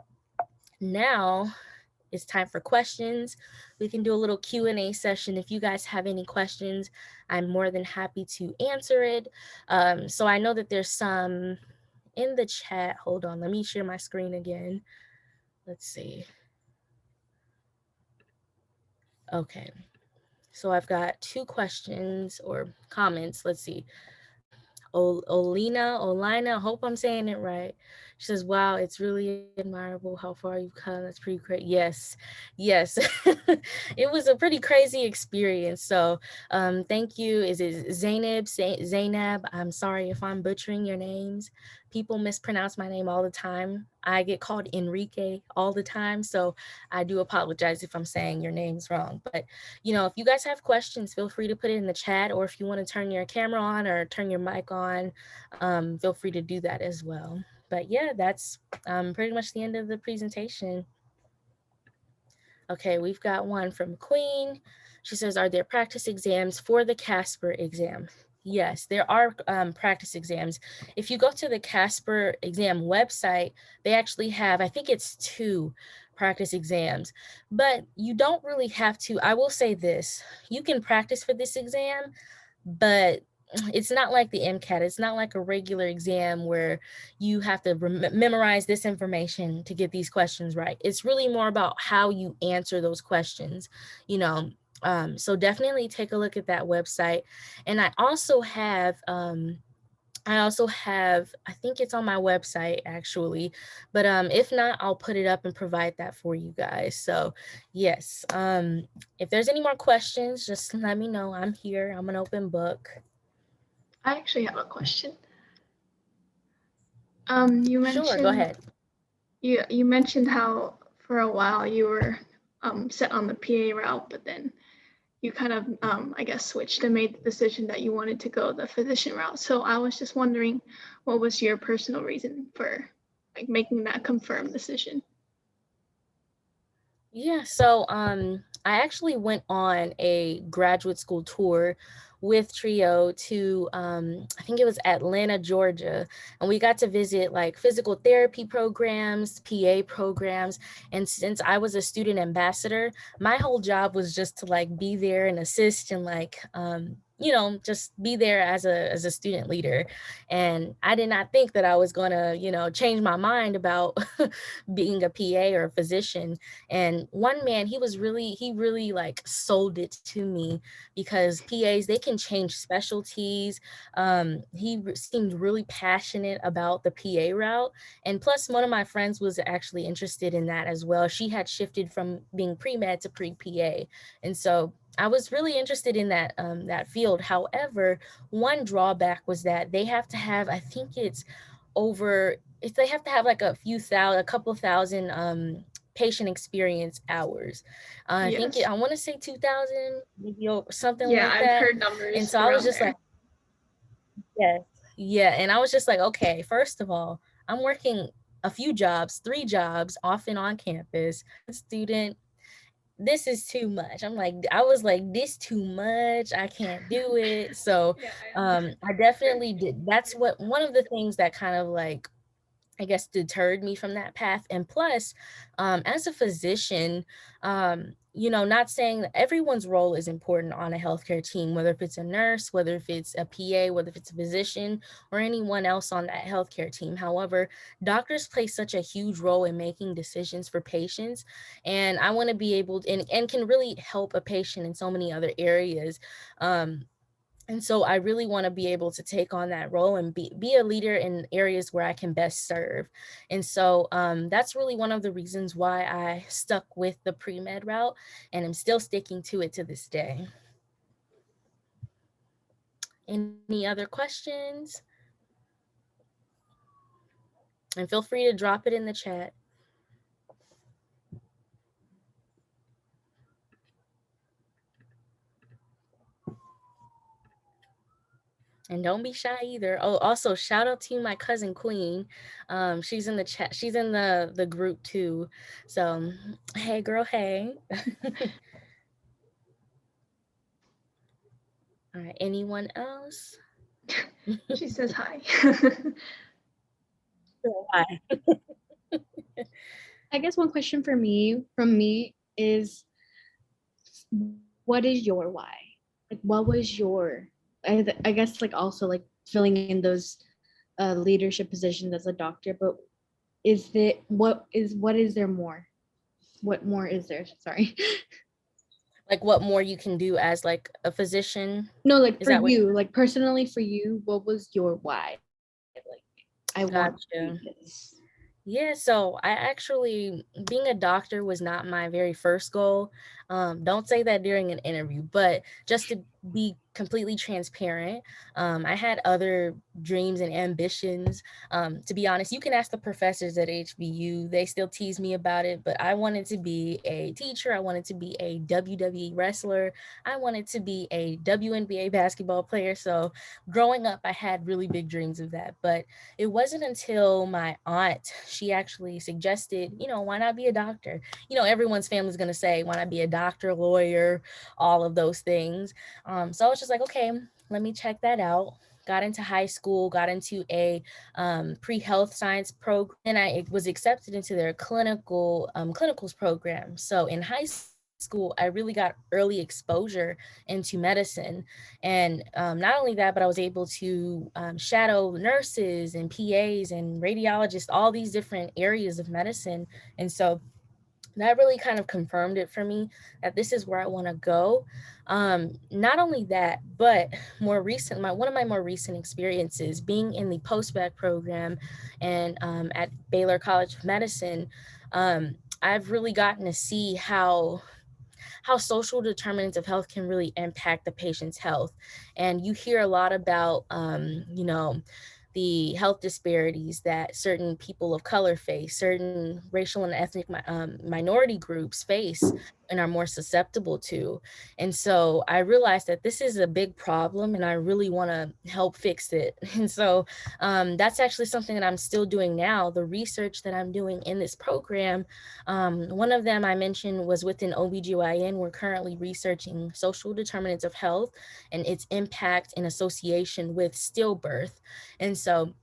A: now it's time for questions. We can do a little Q&A session. If you guys have any questions, I'm more than happy to answer it. So I know that there's some in the chat. Hold on, let me share my screen again. Let's see. Okay, so I've got 2 questions or comments. Let's see. Olina, I hope I'm saying it right. She says, wow, it's really admirable how far you've come. That's pretty great. Yes, yes. It was a pretty crazy experience. So thank you. Is it Zainab? Zainab? I'm sorry if I'm butchering your names. People mispronounce my name all the time. I get called Enrique all the time. So I do apologize if I'm saying your names wrong. But, if you guys have questions, feel free to put it in the chat. Or if you want to turn your camera on or turn your mic on, feel free to do that as well. But yeah, that's pretty much the end of the presentation. Okay, we've got one from Queen. She says, are there practice exams for the Casper exam? Yes, there are practice exams. If you go to the Casper exam website, they actually have, I think it's 2 practice exams, but you don't really have to. I will say this, you can practice for this exam, but it's not like the MCAT. It's not like a regular exam where you have to memorize this information to get these questions right. It's really more about how you answer those questions, you know. So definitely take a look at that website. And I think it's on my website actually, but if not, I'll put it up and provide that for you guys. So yes, if there's any more questions, just let me know. I'm here. I'm an open book.
B: I actually have a question. You
A: Sure, go
B: mentioned
A: ahead.
B: you mentioned how for a while you were set on the PA route, but then you kind of I guess switched and made the decision that you wanted to go the physician route. So I was just wondering, what was your personal reason for like making that confirmed decision?
A: Yeah, so I actually went on a graduate school tour with Trio to I think it was Atlanta, Georgia, and we got to visit like physical therapy programs, PA programs, and since I was a student ambassador, my whole job was just to like be there and assist and like just be there as a student leader. And I did not think that I was going to, change my mind about being a PA or a physician. And one man, he really like sold it to me because PAs, they can change specialties. Seemed really passionate about the PA route. And plus, one of my friends was actually interested in that as well. She had shifted from being pre-med to pre-PA. And so I was really interested in that field. However, one drawback was that they have to have, I think it's over, if they have to have like a couple thousand patient experience hours.
B: Yes.
A: I want to say 2,000, maybe something
B: Yeah,
A: like
B: I've
A: that.
B: heard
A: And
B: numbers
A: so I was
B: around
A: just like,
B: there.
A: yes, yeah. And I was just like, okay, first of all, I'm working a few jobs, 3 jobs, often on campus, student. This is too much. I was like, this too much. I can't do it. So
B: Yeah, I understand.
A: I definitely did. That's what one of the things that kind of like I guess deterred me from that path. And plus, as a physician, not saying that everyone's role is important on a healthcare team, whether if it's a nurse, whether if it's a PA, whether if it's a physician, or anyone else on that healthcare team. However, doctors play such a huge role in making decisions for patients. And I want to be able to, and can really help a patient in so many other areas. And so I really want to be able to take on that role and be a leader in areas where I can best serve. And so that's really one of the reasons why I stuck with the pre-med route and I'm still sticking to it to this day. Any other questions? And feel free to drop it in the chat. And don't be shy either. Oh, also shout out to my cousin Queen. She's in the chat. She's in the group too. So, hey girl, hey. All right. Anyone else?
B: She says hi.
A: Hi.
C: I guess one question from me is, what is your why? Like, what was your, I guess, like, also like filling in those leadership positions as a doctor, but what is there more? What more is there? Sorry.
A: Like what more you can do as like a physician?
C: No, like
A: Is
C: for
A: that what?
C: you, like personally for you, what was your why? Like, I want to do
A: Gotcha.
C: this.
A: Yeah, so I actually, being a doctor was not my very first goal. Don't say that during an interview, but just to be completely transparent, I had other dreams and ambitions. To be honest, you can ask the professors at HBU, they still tease me about it, but I wanted to be a teacher. I wanted to be a WWE wrestler. I wanted to be a WNBA basketball player. So growing up, I had really big dreams of that. But it wasn't until my aunt, she actually suggested, why not be a doctor? Everyone's family's going to say, why not be a doctor, lawyer, all of those things. So I was just like, okay, let me check that out. Got into high school, got into a pre-health science program, and I was accepted into their clinicals program. So in high school, I really got early exposure into medicine. And not only that, but I was able to shadow nurses and PAs and radiologists, all these different areas of medicine. And so that really kind of confirmed it for me that this is where I want to go. Not only that, but one of my more recent experiences being in the post-bac program and at Baylor College of Medicine, I've really gotten to see how social determinants of health can really impact the patient's health. And you hear a lot about, the health disparities that certain people of color face, certain racial and ethnic minority groups face and are more susceptible to. And so I realized that this is a big problem and I really want to help fix it. And so that's actually something that I'm still doing now. The research that I'm doing in this program, one of them I mentioned was within OBGYN. We're currently researching social determinants of health and its impact in association with stillbirth. And so,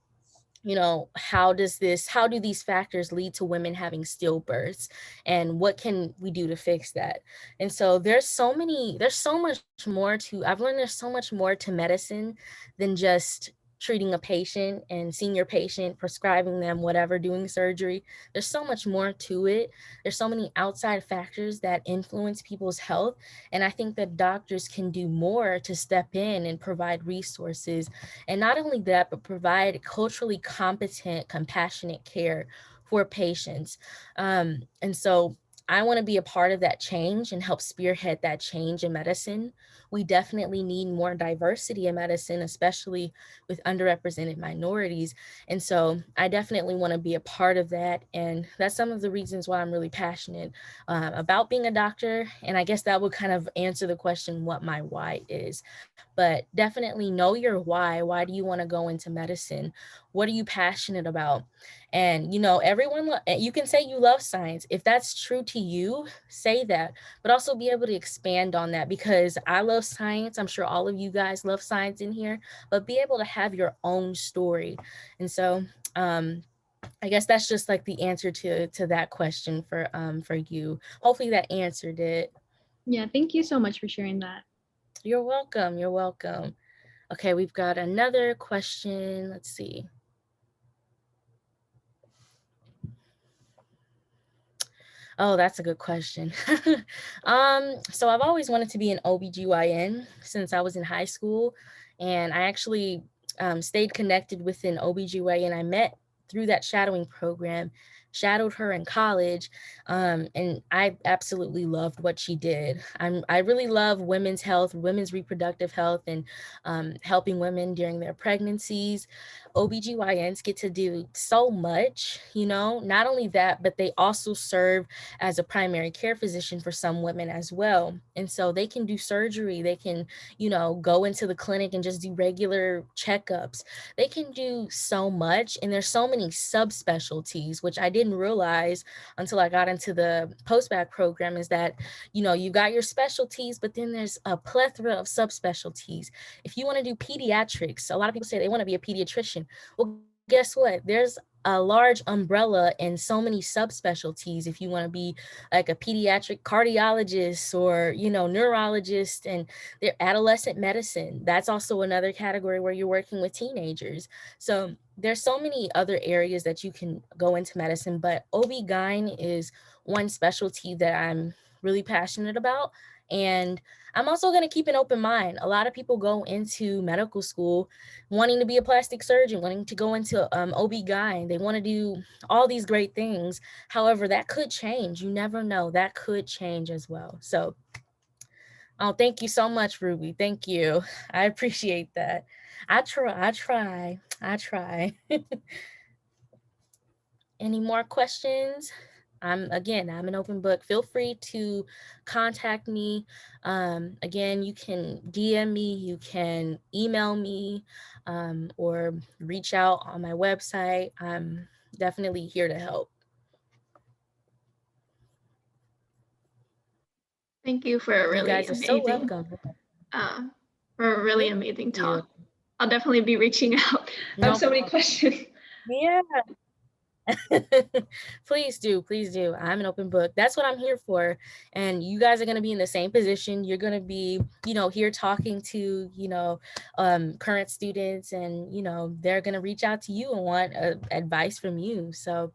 A: how do these factors lead to women having stillbirths, and what can we do to fix that? And so there's so much more to, I've learned there's so much more to medicine than just treating a patient and seeing your patient, prescribing them whatever, doing surgery. There's so much more to it. There's so many outside factors that influence people's health, and I think that doctors can do more to step in and provide resources, and not only that, but provide culturally competent, compassionate care for patients. And so I want to be a part of that change and help spearhead that change in medicine. We definitely need more diversity in medicine, especially with underrepresented minorities. And so I definitely want to be a part of that. And that's some of the reasons why I'm really passionate about being a doctor. And I guess that would kind of answer the question what my why is. But definitely know your why. Why do you want to go into medicine? What are you passionate about? And you can say you love science. If that's true to you, say that, but also be able to expand on that, because I love science. I'm sure all of you guys love science in here, but be able to have your own story. And so I guess that's just like the answer to that question for you. Hopefully that answered it.
C: Yeah, thank you so much for sharing that.
A: You're welcome. You're welcome. Okay, we've got another question. Let's see. Oh, that's a good question. So I've always wanted to be an OBGYN since I was in high school. And I actually stayed connected with an OBGYN I met through that shadowing program, shadowed her in college. And I absolutely loved what she did. I really love women's health, women's reproductive health, and helping women during their pregnancies. OBGYNs get to do so much, not only that, but they also serve as a primary care physician for some women as well. And so they can do surgery, they can, go into the clinic and just do regular checkups. They can do so much. And there's so many subspecialties, which I didn't realize until I got into the post-bac program, is that, you got your specialties, but then there's a plethora of subspecialties. If you want to do pediatrics, a lot of people say they want to be a pediatrician. Well, guess what? There's a large umbrella and so many subspecialties. If you want to be like a pediatric cardiologist or, neurologist, and their adolescent medicine, that's also another category where you're working with teenagers. So there's so many other areas that you can go into medicine, but OB-GYN is one specialty that I'm really passionate about. And I'm also going to keep an open mind. A lot of people go into medical school wanting to be a plastic surgeon, wanting to go into OB-GYN. They want to do all these great things. However, that could change. You never know. That could change as well. So, oh, thank you so much, Ruby. Thank you. I appreciate that. I try. Any more questions? I'm an open book. Feel free to contact me. Again, you can DM me, you can email me, or reach out on my website. I'm definitely here to help.
B: Thank you for a
A: You
B: really
A: guys are so
B: amazing,
A: welcome.
B: for a really
A: Thank
B: amazing
A: you.
B: talk. I'll definitely be reaching out. I have
A: No
B: so many
A: problem.
B: questions.
A: Yeah. Please do, please do. I'm an open book. That's what I'm here for. And you guys are going to be in the same position. You're going to be, here talking to, current students, and, they're going to reach out to you and want advice from you. So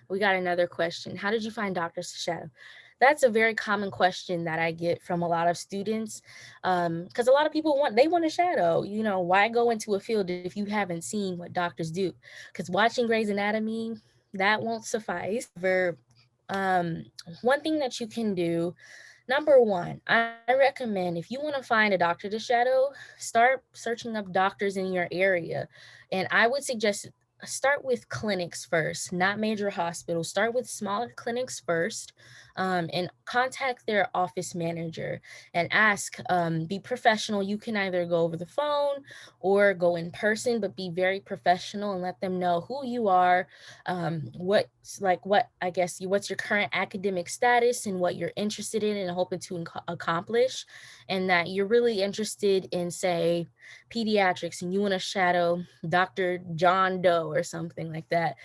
A: we got another question. How did you find doctors to shadow? That's a very common question that I get from a lot of students, because a lot of people want to shadow. Why go into a field if you haven't seen what doctors do? Because watching Grey's Anatomy, that won't suffice. Um, One thing that you can do, number one, I recommend, if you want to find a doctor to shadow, start searching up doctors in your area. And I would suggest start with clinics first, not major hospitals. Start with smaller clinics first, and contact their office manager and ask, be professional. You can either go over the phone or go in person, but be very professional and let them know who you are, what's your current academic status and what you're interested in and hoping to accomplish, and that you're really interested in, say, pediatrics, and you want to shadow Dr. John Doe or something like that,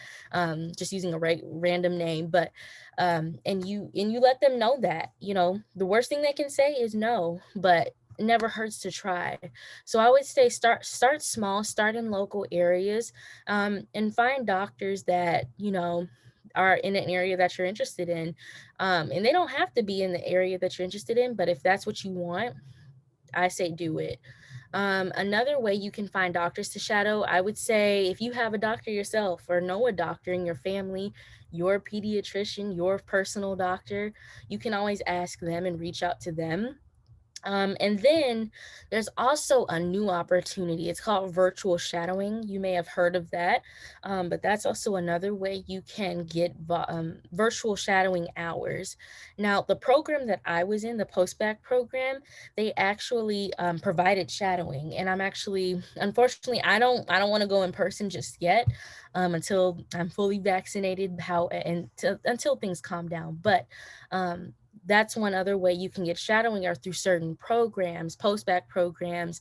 A: just using a random name. But and you let them know that, the worst thing they can say is no, but it never hurts to try. So I would say start small, start in local areas, and find doctors that are in an area that you're interested in, and they don't have to be in the area that you're interested in, but if that's what you want, I say do it. Another way you can find doctors to shadow, I would say, if you have a doctor yourself or know a doctor in your family, your pediatrician, your personal doctor, you can always ask them and reach out to them. And then there's also a new opportunity. It's called virtual shadowing. You may have heard of that, but that's also another way you can get virtual shadowing hours. Now, the program that I was in, the post-bac program, they actually provided shadowing, and I'm actually, unfortunately, I don't want to go in person just yet, until I'm fully vaccinated. Until things calm down, but um, that's one other way you can get shadowing, are through certain programs, post-bac programs,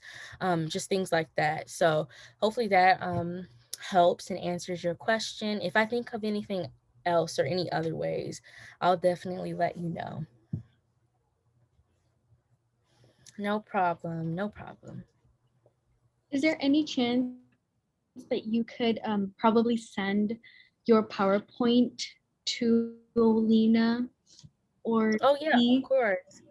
A: just things like that. So hopefully that helps and answers your question. If I think of anything else or any other ways, I'll definitely let you know. No problem. No problem.
C: Is there any chance that you could probably send your PowerPoint to Lena or
A: Oh yeah,
C: me?
A: of course.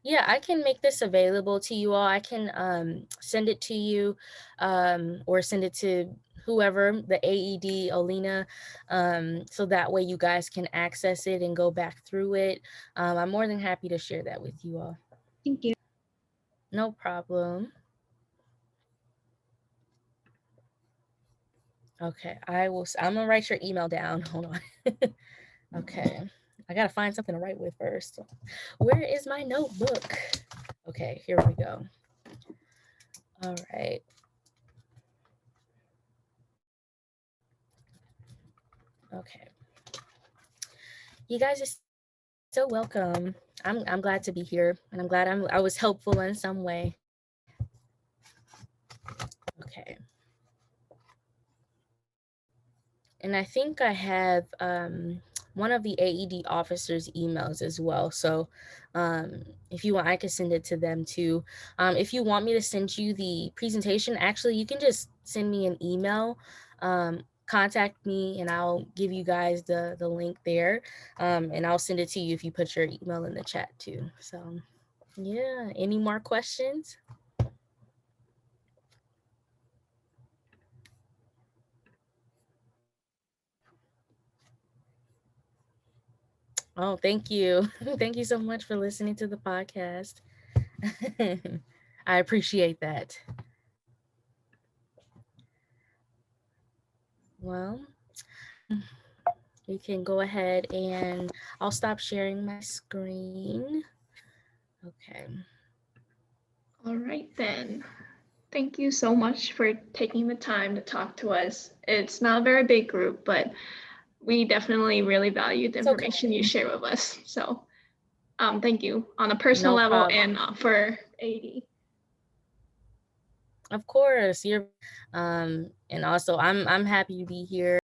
A: Yeah, I can make this available to you all. I can send it to you, or send it to whoever, the AED, Olena, so that way you guys can access it and go back through it. I'm more than happy to share that with you all.
C: Thank you.
A: No problem. Okay, I'm gonna write your email down. Hold on. Okay, I gotta find something to write with first. Where is my notebook? Okay, here we go. All right. Okay. You guys are so welcome. I'm glad to be here, and I'm glad I was helpful in some way. Okay. And I think I have one of the AED officers' emails as well. So if you want, I can send it to them too. If you want me to send you the presentation, actually, you can just send me an email. Contact me and I'll give you guys the link there. And I'll send it to you if you put your email in the chat too. So Yeah. Any more questions? Oh, thank you. Thank you so much for listening to the podcast. I appreciate that. Well, you can go ahead and I'll stop sharing my screen. Okay.
B: All right, then. Thank you so much for taking the time to talk to us. It's not a very big group, but we definitely really value the
A: It's okay.
B: information you share with us. So thank you on a personal
A: No
B: level
A: problem.
B: and for AD.
A: Of course. You're and also I'm happy to be here.